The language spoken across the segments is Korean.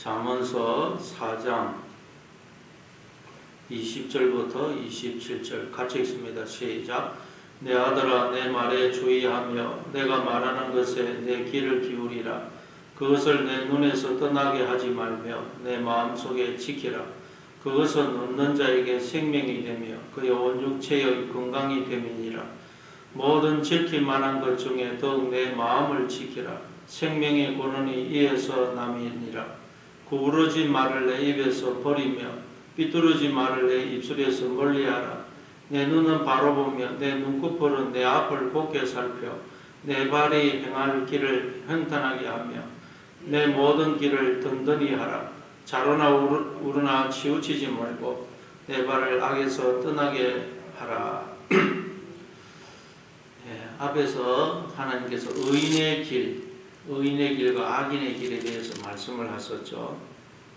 잠언서 4장 20절부터 27절 같이 읽습니다. 시작. 내 아들아, 내 말에 주의하며 내가 말하는 것에 내 귀를 기울이라. 그것을 내 눈에서 떠나게 하지 말며 내 마음속에 지키라. 그것은 얻는 자에게 생명이 되며 그의 온 육체의 건강이 됨이니라. 모든 지킬 만한 것 중에 더욱 내 마음을 지키라. 생명의 근원이 이에서 남이니라. 구부러진 말을 내 입에서 버리며 삐뚤어진 말을 내 입술에서 멀리하라. 내 눈은 바로 보며 내 눈꺼풀은 내 앞을 곱게 살펴 내 발이 행할 길을 평탄하게 하며 내 모든 길을 든든히 하라. 자로나 우르나 치우치지 말고 내 발을 악에서 떠나게 하라. 앞에서 하나님께서 의인의 길과 악인의 길에 대해서 말씀을 하셨죠.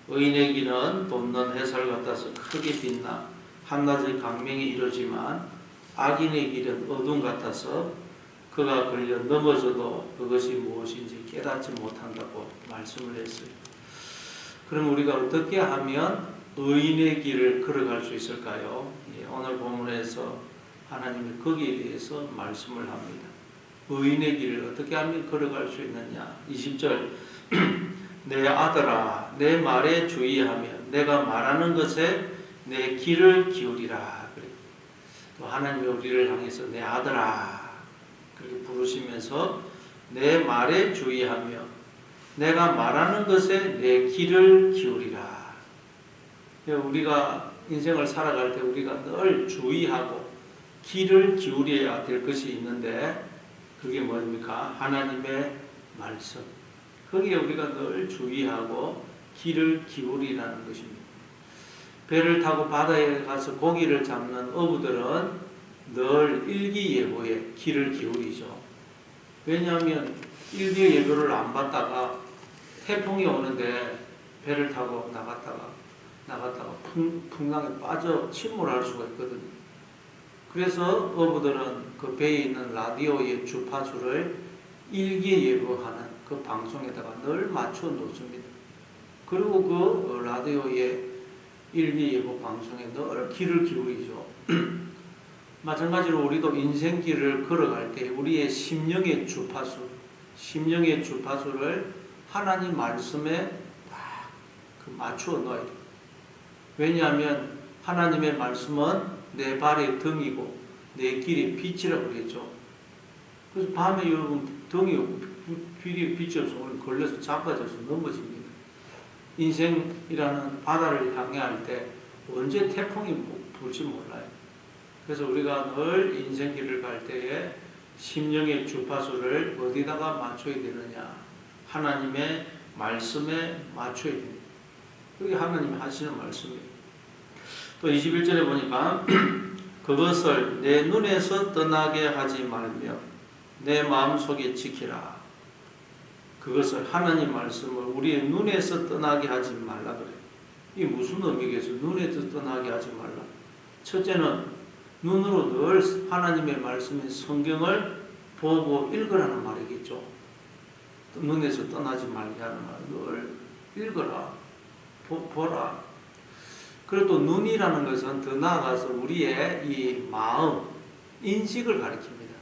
의인의 길은 돋는 햇살 같아서 크게 빛나 한낮의 강명이 이루지만 악인의 길은 어둠 같아서 그가 걸려 넘어져도 그것이 무엇인지 깨닫지 못한다고 말씀을 했어요. 그럼 우리가 어떻게 하면 의인의 길을 걸어갈 수 있을까요? 오늘 본문에서 하나님이 거기에 대해서 말씀을 합니다. 의인의 길을 어떻게 하면 걸어갈 수 있느냐. 20절 내 아들아, 내 말에 주의하며 내가 말하는 것에 내 귀를 기울이라. 또 하나님이 우리를 향해서 내 아들아 그렇게 부르시면서 내 말에 주의하며 내가 말하는 것에 내 귀를 기울이라. 우리가 인생을 살아갈 때 우리가 늘 주의하고 귀를 기울여야 될 것이 있는데 그게 뭡니까? 하나님의 말씀. 거기에 우리가 늘 주의하고 귀를 기울이라는 것입니다. 배를 타고 바다에 가서 고기를 잡는 어부들은 늘 일기예보에 귀를 기울이죠. 왜냐하면 일기예보를 안 받다가 태풍이 오는데 배를 타고 나갔다가 풍랑에 빠져 침몰할 수가 있거든요. 그래서 어부들은 그 배에 있는 라디오의 주파수를 일기예보하는 그 방송에다가 늘 맞춰 놓습니다. 그리고 그 라디오의 일기예보 방송에 늘 귀를 기울이죠. 마찬가지로 우리도 인생길을 걸어갈 때 우리의 심령의 주파수를 하나님 말씀에 딱 맞추어 넣어야 돼요. 왜냐하면 하나님의 말씀은 내 발의 등이고 내 길의 빛이라고 그랬죠. 그래서 밤에 여러분 등이 없고 빛이 없어 걸려서 자빠져서 넘어집니다. 인생이라는 바다를 향해할 때 언제 태풍이 불지 몰라요. 그래서 우리가 늘 인생길을 갈 때에 심령의 주파수를 어디다가 맞춰야 되느냐? 하나님의 말씀에 맞춰야 됩니다. 그게 하나님이 하시는 말씀이에요. 또 21절에 보니까 그것을 내 눈에서 떠나게 하지 말며 내 마음속에 지키라. 그것을 하나님 말씀을 우리의 눈에서 떠나게 하지 말라 그래요. 이게 무슨 의미겠어요? 눈에서 떠나게 하지 말라. 첫째는 눈으로 늘 하나님의 말씀인 성경을 보고 읽으라는 말이겠죠. 눈에서 떠나지 말게 하는 말. 늘 읽어라. 보라. 그리고 또 눈이라는 것은 더 나아가서 우리의 이 마음, 인식을 가리킵니다.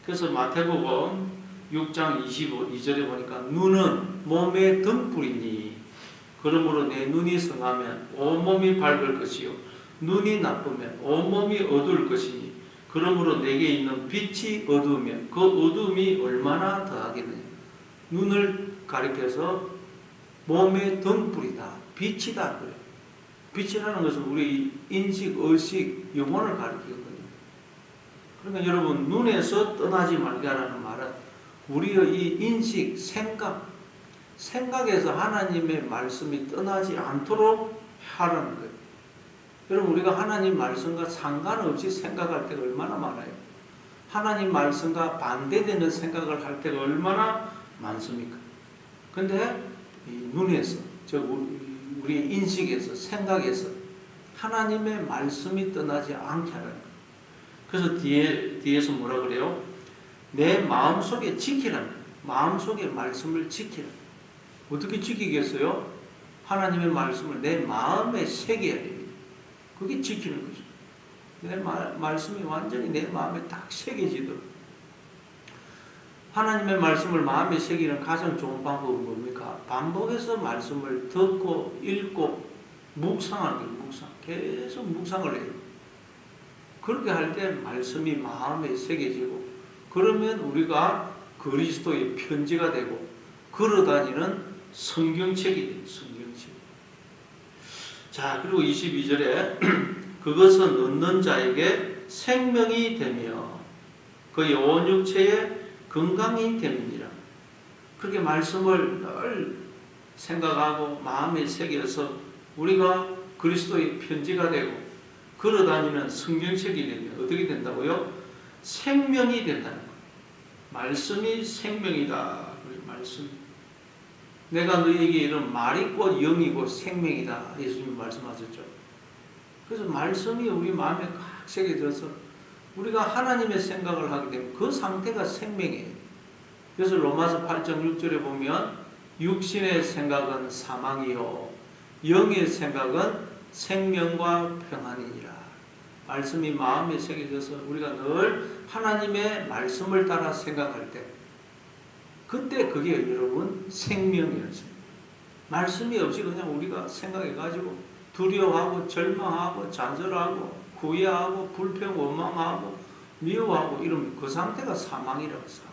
그래서 마태복음 6장 22절에 보니까 눈은 몸의 등불이니 그러므로 내 눈이 성하면 온몸이 밝을 것이요 눈이 나쁘면 온몸이 어두울 것이니 그러므로 내게 있는 빛이 어두우면 그 어두움이 얼마나 더하겠느냐. 눈을 가리켜서 몸의 등불이다. 빛이다. 그래요. 빛이라는 것은 우리 인식, 의식, 영혼을 가리키거든요. 그러니까 여러분 눈에서 떠나지 말게 하라는 말은 우리의 이 인식, 생각에서 하나님의 말씀이 떠나지 않도록 하라는 거예요. 여러분 우리가 하나님 말씀과 상관없이 생각할 때가 얼마나 많아요. 하나님 말씀과 반대되는 생각을 할 때가 얼마나 많습니까? 근데 이 눈에서, 우리 인식에서, 생각에서 하나님의 말씀이 떠나지 않게 하라는 거예요. 그래서 뒤에서 뭐라 그래요? 내 마음속에 지키라는 거예요. 마음속에 말씀을 지키라. 어떻게 지키겠어요? 하나님의 말씀을 내 마음에 새겨야 됩니다. 그게 지키는 거죠. 내 말씀이 완전히 내 마음에 딱 새겨지도록. 하나님의 말씀을 마음에 새기는 가장 좋은 방법은 뭡니까? 반복해서 말씀을 듣고 읽고 묵상하는 거예요. 묵상. 계속 묵상을 해요. 그렇게 할 때 말씀이 마음에 새겨지고, 그러면 우리가 그리스도의 편지가 되고 걸어다니는 성경책이 돼요. 성경책. 자, 그리고 22절에 그것은 얻는 자에게 생명이 되며 그의 온 육체에 건강이 됨이니라. 그렇게 말씀을 늘 생각하고 마음에 새겨서 우리가 그리스도의 편지가 되고 걸어다니는 성경책이 되면 어떻게 된다고요? 생명이 된다는 거예요. 말씀이 생명이다. 말씀. 내가 너희에게 이런 말이 곧 영이고 생명이다. 예수님 말씀하셨죠. 그래서 말씀이 우리 마음에 꽉 새겨져서 우리가 하나님의 생각을 하게 되면 그 상태가 생명이에요. 그래서 로마서 8장 6절에 보면 육신의 생각은 사망이요 영의 생각은 생명과 평안이니라. 말씀이 마음에 새겨져서 우리가 늘 하나님의 말씀을 따라 생각할 때 그때 그게 여러분 생명이었습니다. 말씀이 없이 그냥 우리가 생각해가지고 두려워하고 절망하고 좌절하고 구애하고 불평 원망하고 미워하고 이러면 그 상태가 사망이라고. 사망.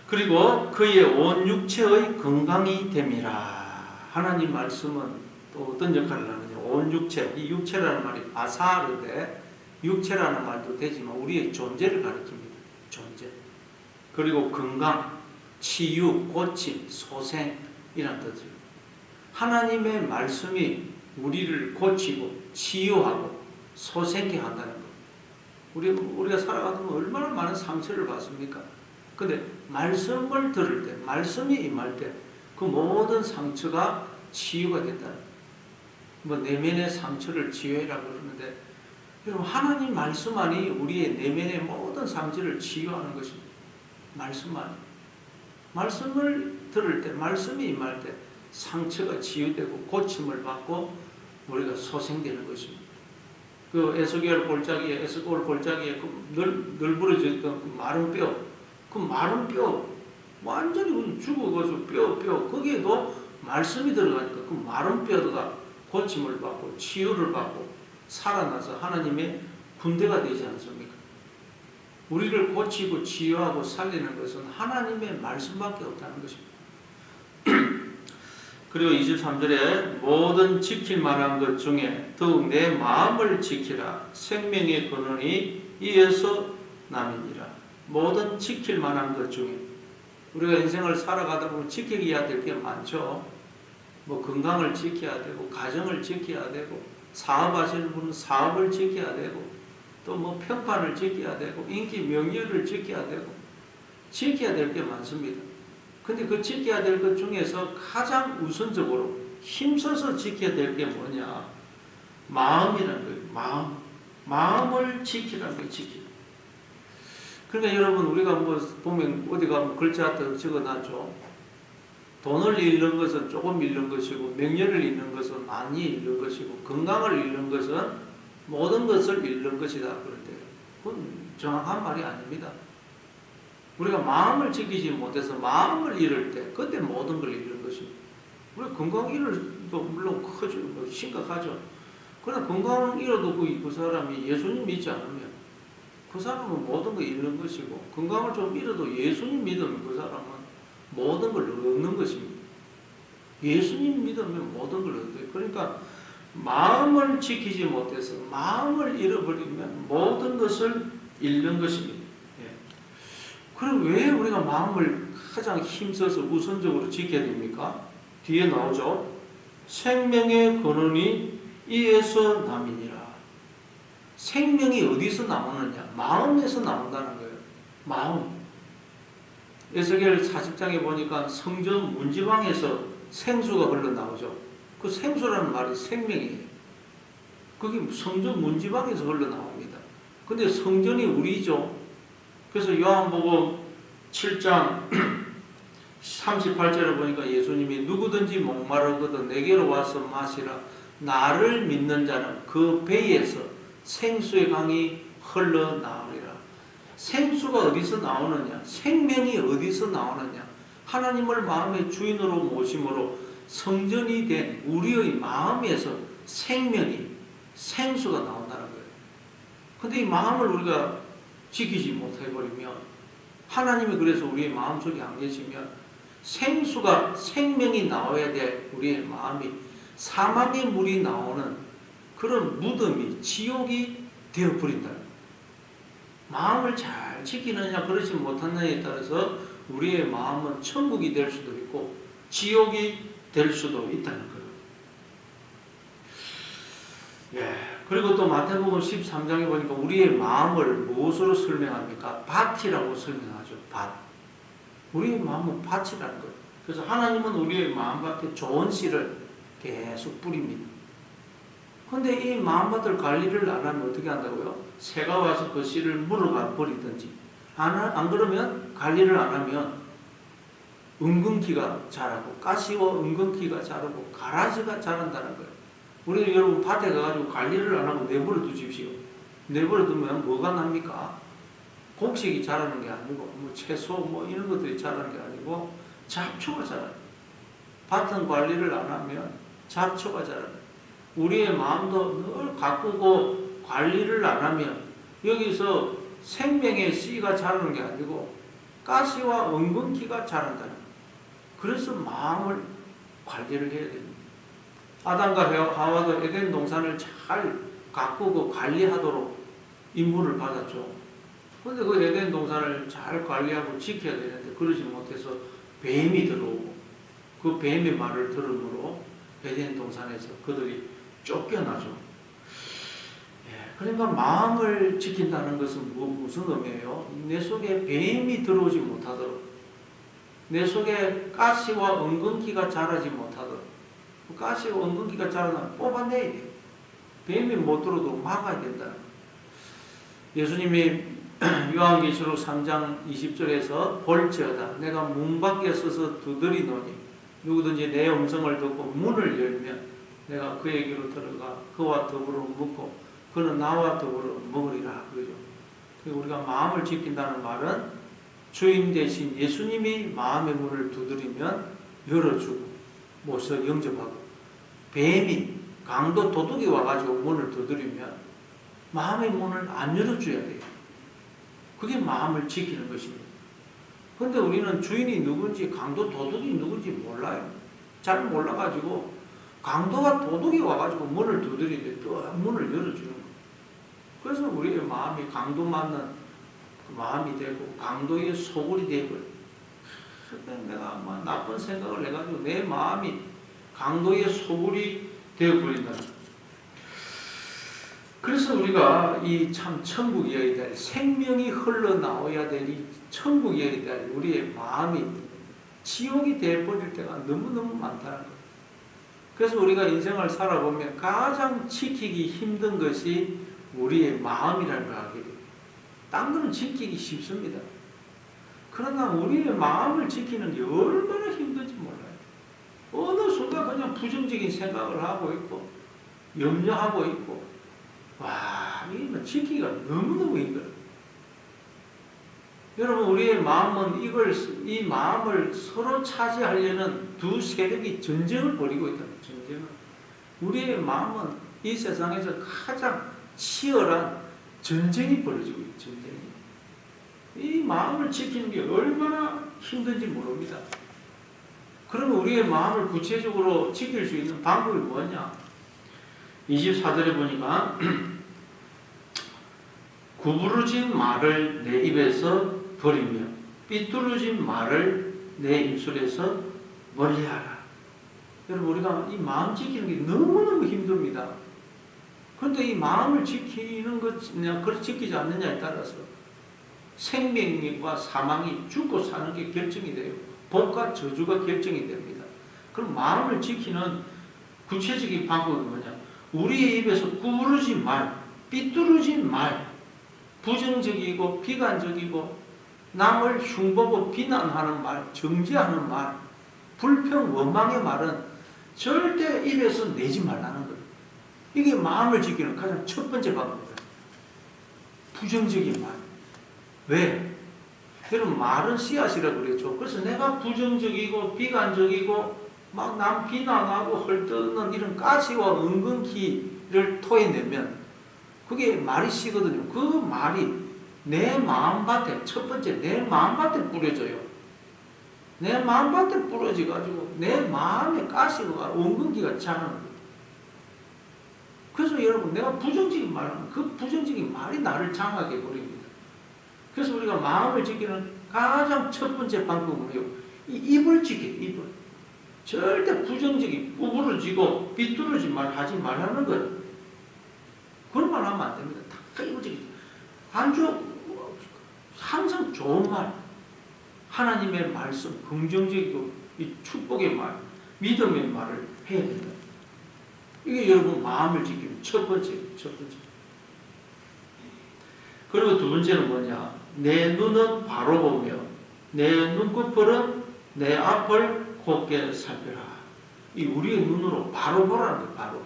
그리고 그의 온 육체의 건강이 됨이라. 하나님 말씀은 또 어떤 역할을 하느냐. 온 육체, 이 육체라는 말이 바사르인데 육체라는 말도 되지만 우리의 존재를 가리킵니다. 존재. 그리고 건강, 치유, 고침, 소생이라는 뜻이에요. 하나님의 말씀이 우리를 고치고 치유하고 소생케 한다는 것. 우리가 살아가면 얼마나 많은 상처를 받습니까? 근데 말씀을 들을 때, 말씀이 임할 때 그 모든 상처가 치유가 된다는 거예요. 뭐 내면의 상처를 치유해라 그러는데 여러분 하나님 말씀만이 우리의 내면의 모든 상처를 치유하는 것입니다. 말씀만. 말씀을 들을 때, 말씀이 임할 때 상처가 치유되고 고침을 받고 우리가 소생되는 것입니다. 그 에스골 골짜기에 널브러졌던 그 마른 뼈, 그 마른 뼈 완전히 죽어가지고 뼈 거기에도 말씀이 들어가니까 그 마른 뼈가 고침을 받고 치유를 받고 살아나서 하나님의 군대가 되지 않습니까? 우리를 고치고 치유하고 살리는 것은 하나님의 말씀밖에 없다는 것입니다. 그리고 23절에 모든 지킬 만한 것 중에 더욱 내 마음을 지키라. 생명의 근원이 이에서 남이니라. 모든 지킬 만한 것 중에 우리가 인생을 살아가다 보면 지켜야 될 게 많죠. 뭐 건강을 지켜야 되고 가정을 지켜야 되고 사업하시는 분은 사업을 지켜야 되고 또 뭐 평판을 지켜야 되고 인기 명예를 지켜야 되고 지켜야 될 게 많습니다. 근데 그 지켜야 될 것 중에서 가장 우선적으로 힘써서 지켜야 될 게 뭐냐? 마음이라는 거예요. 마음을 지키라는 거예요. 지키라. 그러니까 여러분 우리가 뭐 보면 어디 가면 글자 적어놨죠. 돈을 잃는 것은 조금 잃는 것이고 명예를 잃는 것은 많이 잃는 것이고 건강을 잃는 것은 모든 것을 잃는 것이다. 그런데 그건 정확한 말이 아닙니다. 우리가 마음을 지키지 못해서 마음을 잃을 때 그때 모든 걸 잃는 것입니다. 우리 건강 잃어도 물론 크죠. 심각하죠. 그러나 건강 잃어도 그 사람이 예수님 믿지 않으면 그 사람은 모든 걸 잃는 것이고 건강을 좀 잃어도 예수님 믿으면 그 사람은 모든 걸 얻는 것입니다. 예수님 믿으면 모든 걸 얻어요. 그러니까 마음을 지키지 못해서 마음을 잃어버리면 모든 것을 잃는 것입니다. 그럼 왜 우리가 마음을 가장 힘써서 우선적으로 지켜야 됩니까? 뒤에 나오죠. 생명의 근원이 이에서 남이니라. 생명이 어디서 나오느냐? 마음에서 나온다는 거예요. 마음. 에스겔 40장에 보니까 성전 문지방에서 생수가 흘러나오죠. 그 생수라는 말이 생명이에요. 그게 성전 문지방에서 흘러나옵니다. 근데 성전이 우리죠. 그래서 요한복음 7장 38절에 보니까 예수님이 누구든지 목마르거든 내게로 와서 마시라. 나를 믿는 자는 그 배에서 생수의 강이 흘러나오리라. 생수가 어디서 나오느냐? 생명이 어디서 나오느냐? 하나님을 마음의 주인으로 모심으로 성전이 된 우리의 마음에서 생명이, 생수가 나온다는 거예요. 근데 이 마음을 우리가 지키지 못해버리면, 하나님이 그래서 우리의 마음속에 안 계시면 생수가, 생명이 나와야 될 우리의 마음이 사망의 물이 나오는 그런 무덤이, 지옥이 되어버린다. 마음을 잘 지키느냐 그렇지 못하느냐에 따라서 우리의 마음은 천국이 될 수도 있고 지옥이 될 수도 있다는 거예요. 예. 그리고 또 마태복음 13장에 보니까 우리의 마음을 무엇으로 설명합니까? 밭이라고 설명하죠. 밭. 우리의 마음은 밭이라는 거예요. 그래서 하나님은 우리의 마음밭에 좋은 씨를 계속 뿌립니다. 근데 이 마음밭을 관리를 안 하면 어떻게 한다고요? 새가 와서 그 씨를 물어가 버리든지, 안 그러면 관리를 안 하면 은근키가 자라고, 가시와 은근키가 자라고, 가라지가 자란다는 거예요. 우리 여러분 밭에 가가지고 관리를 안 하고 내버려 두십시오. 내버려 두면 뭐가 납니까? 곡식이 자라는 게 아니고, 뭐 채소 뭐 이런 것들이 자라는 게 아니고, 잡초가 자라요. 밭은 관리를 안 하면 잡초가 자라요. 우리의 마음도 늘 가꾸고 관리를 안 하면 여기서 생명의 씨가 자라는 게 아니고 가시와 은근키가 자란다는 거예요. 그래서 마음을 관리를 해야 됩니다. 아담과 하와도 에덴 동산을 잘 가꾸고 관리하도록 임무를 받았죠. 그런데 그 에덴 동산을 잘 관리하고 지켜야 되는데 그러지 못해서 뱀이 들어오고 그 뱀의 말을 들음으로 에덴 동산에서 그들이 쫓겨나죠. 예, 그러니까 마음을 지킨다는 것은 무슨 의미예요? 내 속에 뱀이 들어오지 못하도록, 내 속에 가시와 은근키가 자라지 못하도록, 가시와 은근키가 자라면 뽑아내야 돼요. 뱀이 못 들어오도록 막아야 된다. 예수님이 요한계시록 3장 20절에서 볼지어다 내가 문 밖에 서서 두드리노니 누구든지 내 음성을 듣고 문을 열면 내가 그에게로 들어가 그와 더불어 묵고 그는 나와 더불어 먹으리라. 그러죠. 우리가 마음을 지킨다는 말은 주인 대신 예수님이 마음의 문을 두드리면 열어주고 모셔 영접하고, 뱀이 강도 도둑이 와가지고 문을 두드리면 마음의 문을 안 열어줘야 돼요. 그게 마음을 지키는 것입니다. 그런데 우리는 주인이 누군지, 강도 도둑이 누군지 몰라요. 잘 몰라가지고 강도가 도둑이 와가지고 문을 두드리는데 또 문을 열어주는 거예요. 그래서 우리의 마음이 강도 맞는 마음이 되고 강도의 소굴이 되고, 내가 뭐 나쁜 생각을 해가지고 내 마음이 강도의 소굴이 되어버린다. 그래서 우리가 이 참 천국이어야 될, 생명이 흘러나와야 될 이 천국이어야 될 우리의 마음이 지옥이 되어버릴 때가 너무너무 많다는 거예요. 그래서 우리가 인생을 살아보면 가장 지키기 힘든 것이 우리의 마음이라는 걸 알게 돼요. 딴 거는 지키기 쉽습니다. 그러나 우리의 마음을 지키는 게 얼마나 힘든지 몰라요. 어느 순간 그냥 부정적인 생각을 하고 있고 염려하고 있고, 와, 이거 지키기가 너무너무 힘들어요. 여러분, 우리의 마음은 이 마음을 서로 차지하려는 두 세력이 전쟁을 벌이고 있다는 거예요. 전쟁을. 우리의 마음은 이 세상에서 가장 치열한 전쟁이 벌어지고 있어요. 전쟁이. 이 마음을 지키는 게 얼마나 힘든지 모릅니다. 그러면 우리의 마음을 구체적으로 지킬 수 있는 방법이 뭐냐? 24절에 보니까 구부러진 말을 내 입에서 버리며 삐뚤어진 말을 내 입술에서 멀리하라. 여러분, 우리가 이 마음 지키는 게 너무너무 힘듭니다. 그런데 이 마음을 지키는 것이냐, 그걸 지키지 않느냐에 따라서 생명과 사망이, 죽고 사는 게 결정이 돼요. 복과 저주가 결정이 됩니다. 그럼 마음을 지키는 구체적인 방법이 뭐냐? 우리의 입에서 구부러진 말, 삐뚤어진 말, 부정적이고 비관적이고 남을 흉보고 비난하는 말, 정죄하는 말, 불평, 원망의 말은 절대 입에서 내지 말라는 거예요. 이게 마음을 지키는 가장 첫 번째 방법이에요. 부정적인 말. 왜? 여러분, 말은 씨앗이라고 그랬죠. 그래서 내가 부정적이고 비관적이고 막 남 비난하고 헐뜯는 이런 가시와 은근키를 토해내면 그게 말이 씨거든요. 그 말이 내 마음밭에, 첫 번째 내 마음밭에 뿌려져요. 내 마음밭에 뿌려져가지고 내 마음에 가시와 은근기가 자라는 거예요. 그래서 여러분, 내가 부정적인 말하면 그 부정적인 말이 나를 장악해 버립니다. 그래서 우리가 마음을 지키는 가장 첫 번째 방법은요, 이 입을 지켜요. 입을. 절대 부정적인, 구부러지고 비뚤어진 말 하지 말라는 거예요. 그런 말 하면 안 됩니다. 다 입을 지키죠. 아주 항상 좋은 말, 하나님의 말씀, 긍정적이고 이 축복의 말, 믿음의 말을 해야 된다. 이게 여러분 마음을 지키는 첫 번째. 그리고 두 번째는 뭐냐? 내 눈은 바로 보며 내 눈꺼풀은 내 앞을 곱게 살펴라. 이 우리의 눈으로 바로 보라는 거예요.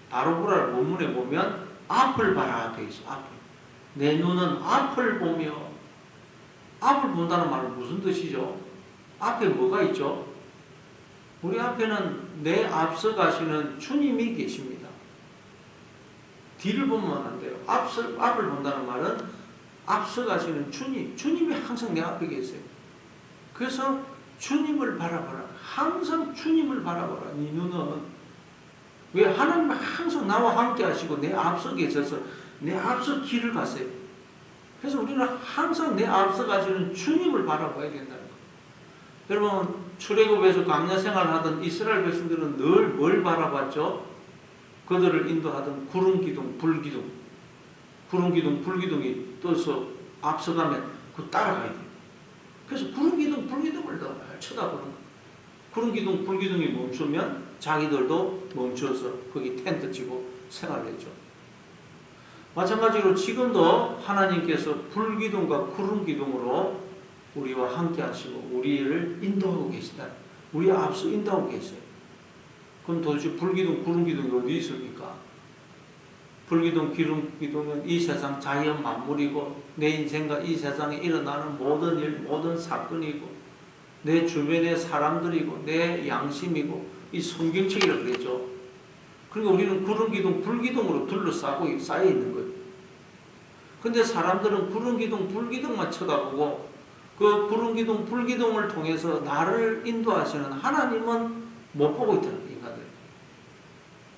바로 보라는 본문에 보면 앞을 봐라 되어 있어. 앞을. 내 눈은 앞을 보며, 앞을 본다는 말은 무슨 뜻이죠? 앞에 뭐가 있죠? 우리 앞에는 내 앞서 가시는 주님이 계십니다. 뒤를 보면 안 돼요. 앞을 본다는 말은 앞서 가시는 주님이 항상 내 앞에 계세요. 그래서 주님을 바라보라. 항상 주님을 바라보라. 이 눈은. 왜? 하나님은 항상 나와 함께 하시고 내 앞서 계셔서 내 앞서 길을 가세요. 그래서 우리는 항상 내 앞서 가시는 주님을 바라봐야 된다는 거예요. 여러분, 출애굽에서 광야 생활을 하던 이스라엘 백성들은 늘 뭘 바라봤죠? 그들을 인도하던 구름 기둥, 불 기둥. 구름 기둥, 불 기둥이 떠서 앞서가면 그 따라가야 돼요. 그래서 구름 기둥, 불 기둥을 더 쳐다보는 거예요. 구름 기둥, 불 기둥이 멈추면 자기들도 멈춰서 거기 텐트 치고 생활했죠. 마찬가지로 지금도 하나님께서 불 기둥과 구름 기둥으로 우리와 함께 하시고 우리를 인도하고 계시다. 우리 앞서 인도하고 계세요. 그럼 도대체 불기둥, 구름기둥이 어디 있습니까? 불기둥, 구름기둥은 이 세상 자연 만물이고 내 인생과 이 세상에 일어나는 모든 일, 모든 사건이고 내 주변의 사람들이고 내 양심이고 이 성경책이라고 그랬죠. 그러니까 우리는 구름기둥, 불기둥으로 둘러싸고 쌓여 있는 거예요. 근데 사람들은 구름기둥, 불기둥만 쳐다보고 그 구름기둥, 불기둥을 통해서 나를 인도하시는 하나님은 못 보고 있다는 거예요, 인간들.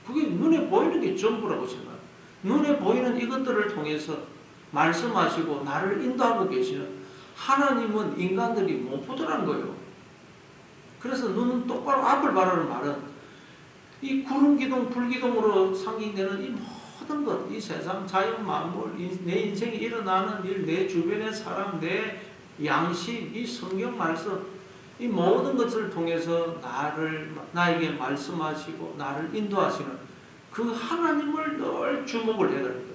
그게 눈에 보이는 게 전부라고 생각해요. 눈에 보이는 이것들을 통해서 말씀하시고 나를 인도하고 계시는 하나님은 인간들이 못 보더라는 거예요. 그래서 눈은 똑바로 앞을 바라는 말은 이 구름기둥, 불기둥으로 상징되는 이 모든 것, 이 세상 자연 만물, 내 인생에 일어나는 일, 내 주변의 사람, 내 양심, 이 성경 말씀, 이 모든 것을 통해서 나에게 말씀하시고 나를 인도하시는 그 하나님을 늘 주목을 해야 됩니다.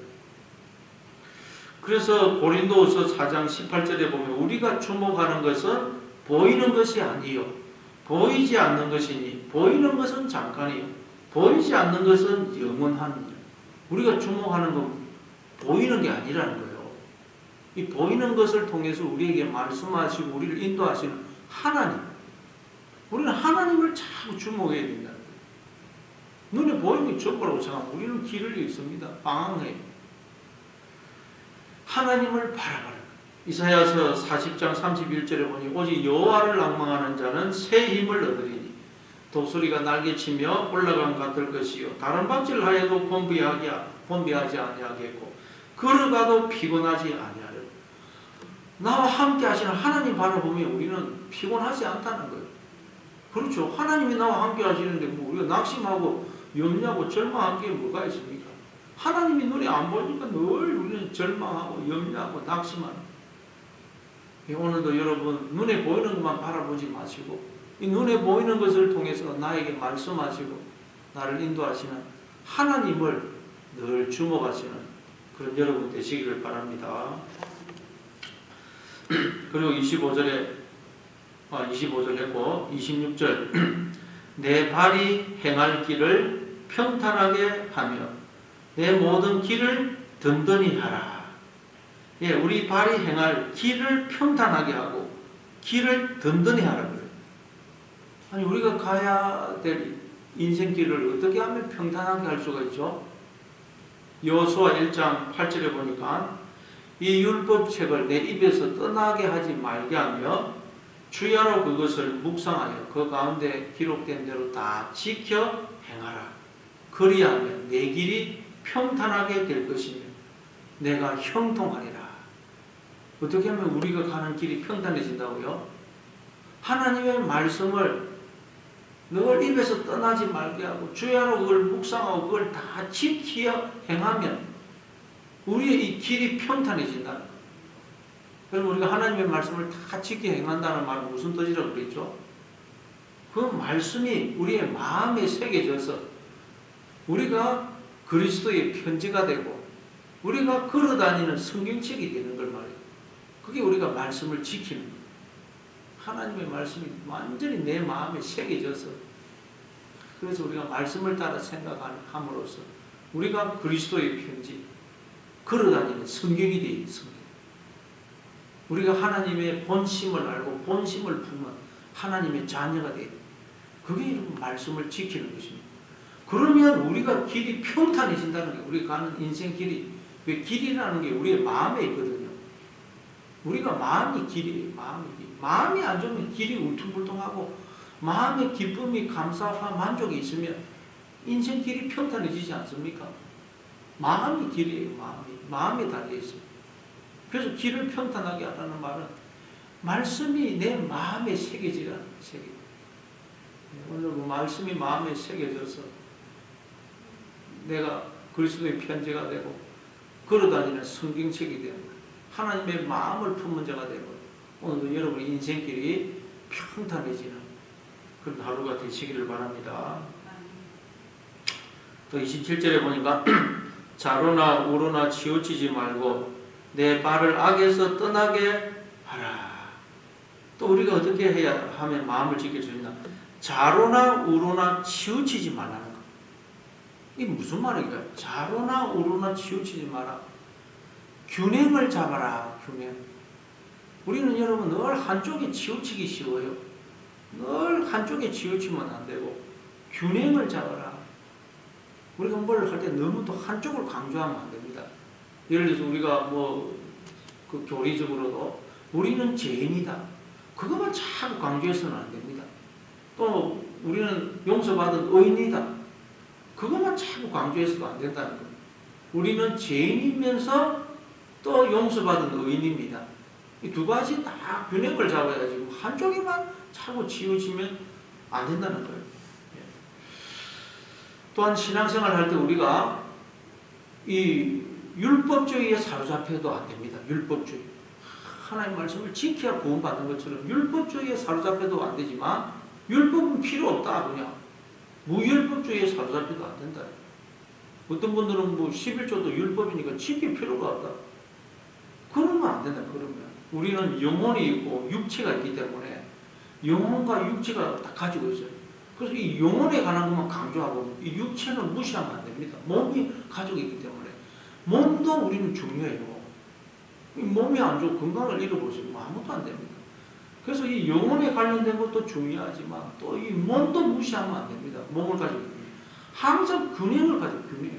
그래서 고린도후서 4장 18절에 보면 우리가 주목하는 것은 보이는 것이 아니요 보이지 않는 것이니 보이는 것은 잠깐이요 보이지 않는 것은 영원한 일. 우리가 주목하는 건 보이는 게 아니라는 거예요. 이 보이는 것을 통해서 우리에게 말씀하시고 우리를 인도하시는 하나님. 우리는 하나님을 자꾸 주목해야 된다는 거예요. 눈에 보이는 게 전부라고 생각하고 우리는 길을 잃습니다. 방황해요. 하나님을 바라봐라. 이사야서 40장 31절에 보니 오직 여호와를 낭망하는 자는 새 힘을 얻으리니 독수리가 날개치며 올라간 같을 것이요 다른 박질을 하여도 곤비하지 아니하겠고 걸어가도 피곤하지 아니하리라. 나와 함께 하시는 하나님 바라보면 우리는 피곤하지 않다는 거예요. 그렇죠. 하나님이 나와 함께 하시는데 뭐 우리가 낙심하고 염려하고 절망한 게 뭐가 있습니까? 하나님이 눈에 안 보니까 늘 우리는 절망하고 염려하고 낙심하는. 오늘도 여러분 눈에 보이는 것만 바라보지 마시고 이 눈에 보이는 것을 통해서 나에게 말씀하시고 나를 인도하시는 하나님을 늘 주목하시는 그런 여러분 되시기를 바랍니다. 그리고 25절 했고 26절 내 발이 행할 길을 평탄하게 하며 내 모든 길을 든든히 하라. 예, 우리 발이 행할 길을 평탄하게 하고 길을 든든히 하라 그래요. 아니 우리가 가야 될 인생길을 어떻게 하면 평탄하게 할 수가 있죠? 여호수아 1장 8절에 보니까 이 율법책을 내 입에서 떠나게 하지 말게 하며 주야로 그것을 묵상하여 그 가운데 기록된 대로 다 지켜 행하라. 그리하면 내 길이 평탄하게 될 것이며 내가 형통하리라. 어떻게 하면 우리가 가는 길이 평탄해진다고요? 하나님의 말씀을 늘 입에서 떠나지 말게 하고 주야로 그걸 묵상하고 그걸 다 지켜 행하면 우리의 이 길이 평탄해진다는 거예요. 그럼 우리가 하나님의 말씀을 다 지켜 행한다는 말은 무슨 뜻이라고 그랬죠? 그 말씀이 우리의 마음에 새겨져서 우리가 그리스도의 편지가 되고 우리가 걸어다니는 성경책이 되는 걸 말이에요. 그게 우리가 말씀을 지키는 거예요. 하나님의 말씀이 완전히 내 마음에 새겨져서 그래서 우리가 말씀을 따라 생각함으로써 우리가 그리스도의 편지 걸어다니는 성경이 되어 있습니다. 우리가 하나님의 본심을 알고 본심을 품은 하나님의 자녀가 되어 그게 말씀을 지키는 것입니다. 그러면 우리가 길이 평탄해진다는 게 우리가 가는 인생 길이 왜 길이라는 게 우리의 마음에 있거든요. 우리가 마음이 길이에요. 마음이 안 좋으면 길이 울퉁불퉁하고 마음의 기쁨이 감사와 만족이 있으면 인생 길이 평탄해지지 않습니까? 마음이 길이에요. 마음에 달려있어요. 그래서 길을 평탄하게 하라는 말은 말씀이 내 마음에 새겨지라는 새겨. 오늘 그 말씀이 마음에 새겨져서 내가 그리스도의 편지가 되고 걸어다니는 성경책이 되고 하나님의 마음을 품은 자가 되고 오늘도 여러분의 인생길이 평탄해지는 그런 하루가 되시기를 바랍니다. 또 27절에 보니까 좌로나 우로나 치우치지 말고 내 발을 악에서 떠나게 하라. 또 우리가 어떻게 해야 하면 마음을 지킬 수 있나? 좌로나 우로나 치우치지 말라는 거. 이게 무슨 말인가요? 좌로나 우로나 치우치지 마라. 균형을 잡아라. 균형. 우리는 여러분 늘 한쪽에 치우치기 쉬워요. 늘 한쪽에 치우치면 안 되고 균형을 잡아라. 우리가 뭘 할 때 너무 또 한쪽을 강조하면 안 됩니다. 예를 들어서 우리가 그 교리적으로도 우리는 죄인이다. 그것만 자꾸 강조해서는 안 됩니다. 또 우리는 용서받은 의인이다. 그것만 자꾸 강조해서도 안 된다는 거예요. 우리는 죄인이면서 또 용서받은 의인입니다. 이 두 가지 다 균형을 잡아야지 한쪽에만 자꾸 치우치면 안 된다는 거예요. 또한 신앙생활 할 때 우리가 이 율법주의에 사로잡혀도 안 됩니다. 율법주의. 하나님 말씀을 지켜야 구원받는 것처럼 율법주의에 사로잡혀도 안 되지만 율법은 필요 없다. 그냥 무율법주의에 사로잡혀도 안 된다. 어떤 분들은 11조도 율법이니까 지킬 필요가 없다. 그러면 안 된다. 그러면 우리는 영혼이 있고 육체가 있기 때문에 영혼과 육체가 다 가지고 있어요. 그래서 이 영혼에 관한 것만 강조하고 이 육체는 무시하면 안 됩니다. 몸이 가지고 있기 때문에 몸도 우리는 중요해요. 몸이 안 좋고 건강을 잃어버리면 아무것도 안 됩니다. 그래서 이 영혼에 관련된 것도 중요하지만 또 이 몸도 무시하면 안 됩니다. 몸을 가지고 있는 항상 균형을 가지고 균형.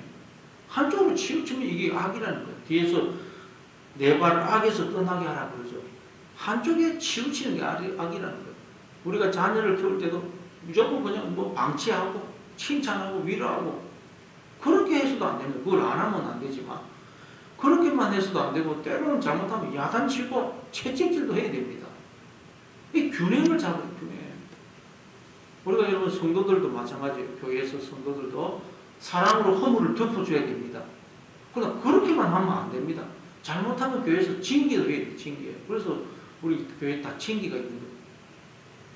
한쪽으로 치우치면 이게 악이라는 거예요. 뒤에서 내 발을 악에서 떠나게 하라 그러죠. 한쪽에 치우치는 게 악이라는 거예요. 우리가 자녀를 키울 때도 무조건 그냥 방치하고 칭찬하고 위로하고 그렇게 해서도 안 됩니다. 그걸 안 하면 안 되지만 그렇게만 해서도 안 되고 때로는 잘못하면 야단치고 채찍질도 해야 됩니다. 이 균형을 잡아요. 균형. 우리가 여러분 성도들도 마찬가지예요. 교회에서 성도들도 사랑으로 허물을 덮어줘야 됩니다. 그러나 그렇게만 하면 안 됩니다. 잘못하면 교회에서 징계도 해야 돼요. 징계. 그래서 우리 교회에 다 징계가 있는 거예요.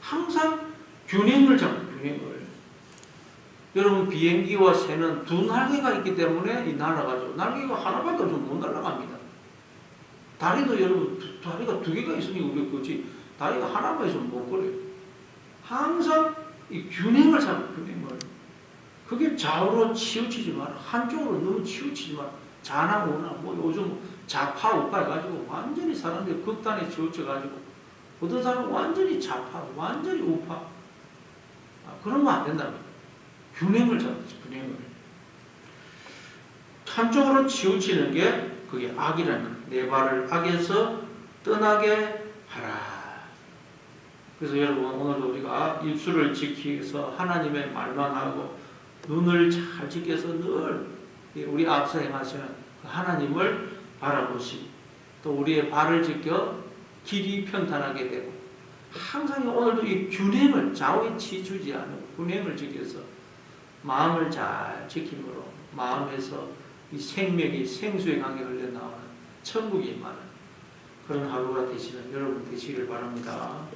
항상 균형을 잡아요. 균형을. 여러분 비행기와 새는 두 날개가 있기 때문에 이 날아가죠. 날개가 하나밖에 없으면 못 날아갑니다. 다리도 여러분 다리가 두 개가 있으니 우리 그지 다리가 하나만 있으면 못 걸어요. 항상 이 균형을 잡는 균형을. 그게 좌우로 치우치지 마라. 한쪽으로 너무 치우치지 마라. 좌나 우나 뭐 요즘 좌파 우파 해가지고 완전히 사람들이 극단에 치우쳐가지고 어떤 사람은 완전히 좌파 완전히 우파 그러면 안 된답니다. 균형을 잡지 균형을. 한쪽으로 치우치는 게 그게 악이라는 거예요. 내 발을 악에서 떠나게 하라. 그래서 여러분 오늘도 우리가 입술을 지키기 위해서 하나님의 말만 하고 눈을 잘 지켜서 늘 우리 앞서 행하시는 하나님을 바라보시고 또 우리의 발을 지켜 길이 평탄하게 되고 항상 오늘도 이 균형을 좌우에 치주지 않고 균형을 지켜서 마음을 잘 지킴으로 마음에서 이 생명이 생수의 강에 흘러나오는 천국이 임하는 그런 하루가 되시는 여러분 되시길 바랍니다.